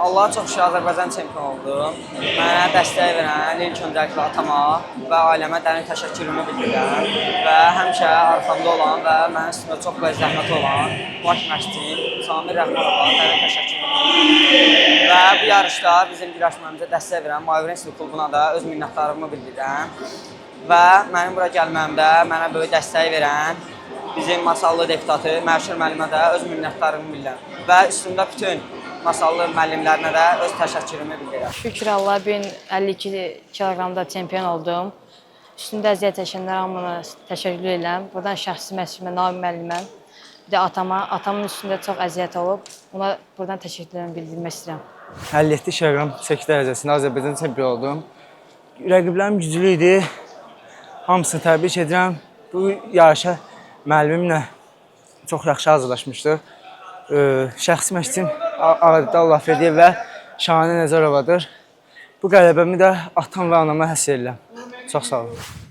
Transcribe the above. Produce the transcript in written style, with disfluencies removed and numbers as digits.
Allaha çox şükür Azərbaycan çempionu oldum. Mənə dəstək verən ilk öncəliklə atama və ailəmə dərin təşəkkürümü bildirirəm. Və həmişə arxamda olan və mənim üstümdə çox böyük zəhmət olan baş məşqçim Samir Rəhmanova dərin təşəkkürümü bildirirəm. Və bu yarışda bizim güləşməyimizə dəstək verən Mavi klubuna da öz minnətdarlığımı bildirirəm. Və mənim bura gəlməyimdə mənə böyük dəstək verən bizim Masallı deputatı Məşhur müəllimə də öz minnətdarlığımı bildirirəm. Və üstündə bütün Masallı müəllimlərinə də öz təşəkkürümü bildirirəm. Şükür Allah, bu gün 52 kiloqramda çempion oldum. Üstündə əziyyət çəkənlərə hamına təşəkkür edirəm. Buradan şəxsi məşqçimə Nami müəllimə, bir də atamın üstündə çox əziyyət olub. Ona buradan təşəkkürlərimi bildirmək istəyirəm. 57 kiloqram çəki dərəcəsində Azərbaycan çempionu oldum. Rəqiblərim güclü idi. Hamısını təbrik edirəm. Bu yarışa müəllimimlə çox yaxşı hazırlaşmışdıq. Şəxsi məşqçim Ağrıda Allahverdiyev və Şahanə Nəzərovadır. Bu qələbəmi də atam və anama həsr edirəm. Çox sağ olun.